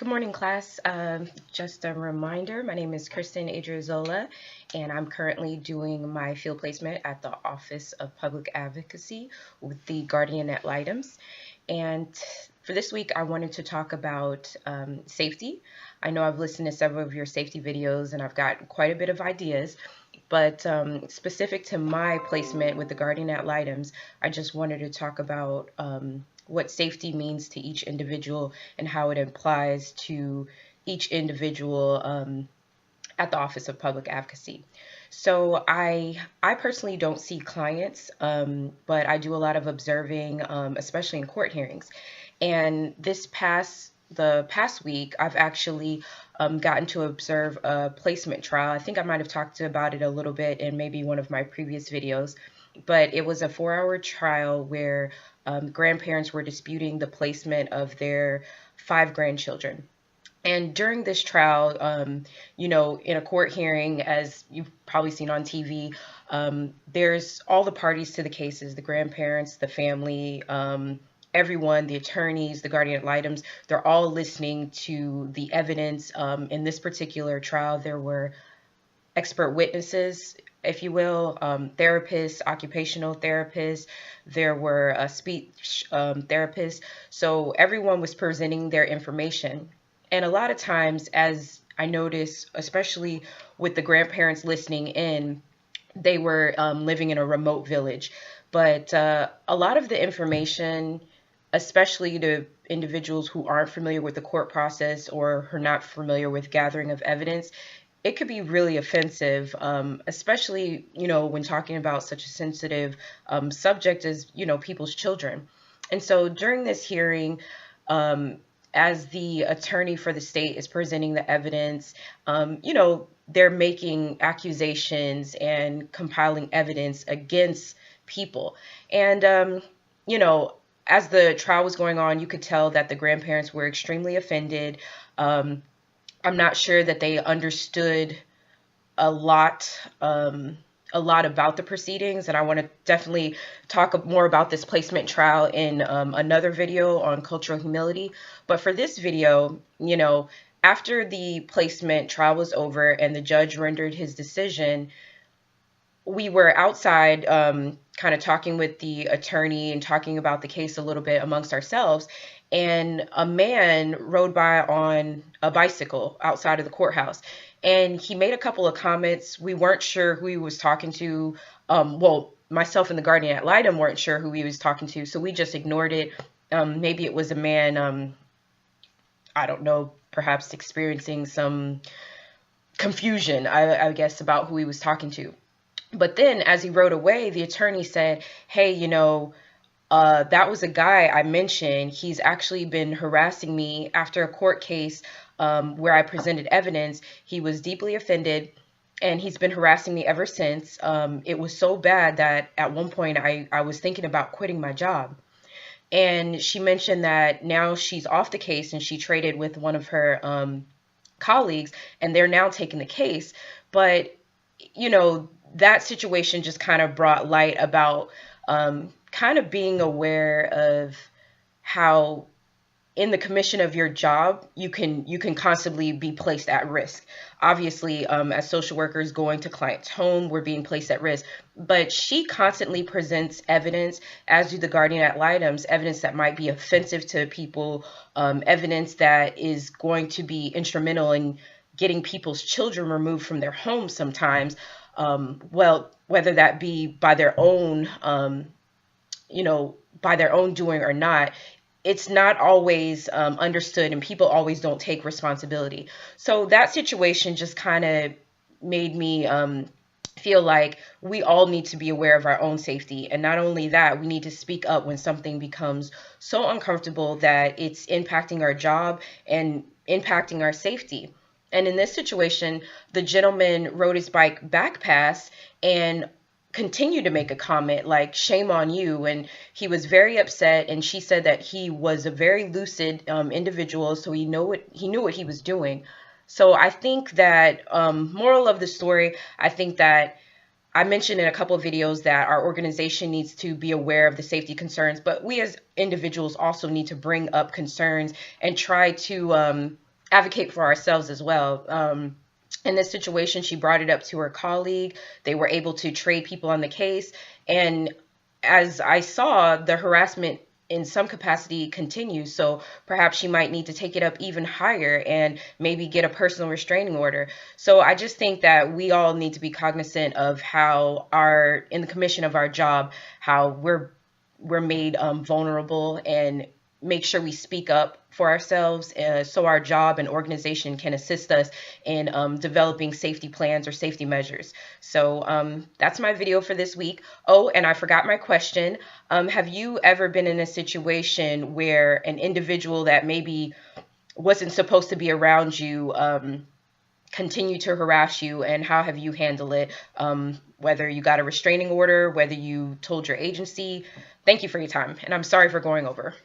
Good morning, class. Just a reminder, my name is Kristen Adriazola, and I'm currently doing my field placement at the Office of Public Advocacy with the Guardian ad Litems. And for this week, I wanted to talk about safety. I know I've listened to several of your safety videos, and I've got quite a bit of ideas. But specific to my placement with the Guardian ad Litems, I just wanted to talk about what safety means to each individual and how it applies to each individual at the Office of Public Advocacy. So I personally don't see clients, but I do a lot of observing, especially in court hearings. And the past week, I've actually gotten to observe a placement trial. I think I might have talked about it a little bit in maybe one of my previous videos, but it was a 4-hour trial where grandparents were disputing the placement of their 5 grandchildren. And during this trial, in a court hearing, as you've probably seen on TV, there's all the parties to the cases, the grandparents, the family, everyone, the attorneys, the guardian ad litems, they're all listening to the evidence. In this particular trial, there were expert witnesses, if you will, therapists, occupational therapists, there were speech therapists. So everyone was presenting their information. And a lot of times, as I noticed, especially with the grandparents listening in, they were living in a remote village. But a lot of the information, especially to individuals who aren't familiar with the court process or who are not familiar with gathering of evidence, it could be really offensive, especially, when talking about such a sensitive subject as, people's children. And so during this hearing, as the attorney for the state is presenting the evidence, they're making accusations and compiling evidence against people. And, as the trial was going on, you could tell that the grandparents were extremely offended. I'm not sure that they understood a lot about the proceedings, and I want to definitely talk more about this placement trial in another video on cultural humility. But for this video, after the placement trial was over and the judge rendered his decision, we were outside kind of talking with the attorney and talking about the case a little bit amongst ourselves. And a man rode by on a bicycle outside of the courthouse. And he made a couple of comments. We weren't sure who he was talking to. Myself and the guardian ad litem weren't sure who he was talking to, so we just ignored it. Maybe it was a man, I don't know, perhaps experiencing some confusion, I guess, about who he was talking to. But then as he rode away, the attorney said, hey, that was a guy I mentioned. He's actually been harassing me after a court case where I presented evidence. He was deeply offended, and he's been harassing me ever since. It was so bad that at one point I was thinking about quitting my job. And she mentioned that now she's off the case and she traded with one of her colleagues, and they're now taking the case. But, that situation just kind of brought light about kind of being aware of how in the commission of your job you can constantly be placed at risk. Obviously, as social workers going to clients' home, we're being placed at risk. But she constantly presents evidence, as do the guardian ad litems, evidence that might be offensive to people, evidence that is going to be instrumental in getting people's children removed from their homes sometimes. Whether that be by their own, by their own doing or not, it's not always understood, and people always don't take responsibility. So that situation just kind of made me feel like we all need to be aware of our own safety. And not only that, we need to speak up when something becomes so uncomfortable that it's impacting our job and impacting our safety. And in this situation, the gentleman rode his bike back past and continued to make a comment like, shame on you. And he was very upset. And she said that he was a very lucid individual, so he knew what he was doing. So I think that moral of the story, I think that I mentioned in a couple of videos that our organization needs to be aware of the safety concerns, but we as individuals also need to bring up concerns and try to advocate for ourselves as well. In this situation, she brought it up to her colleague. They were able to trade people on the case. And as I saw, the harassment in some capacity continues. So perhaps she might need to take it up even higher and maybe get a personal restraining order. So I just think that we all need to be cognizant of how in the commission of our job, how we're made vulnerable, and make sure we speak up for ourselves, so our job and organization can assist us in developing safety plans or safety measures. So that's my video for this week. Oh, and I forgot my question. Have you ever been in a situation where an individual that maybe wasn't supposed to be around you continue to harass you, and how have you handled it? Whether you got a restraining order, whether you told your agency. Thank you for your time, and I'm sorry for going over.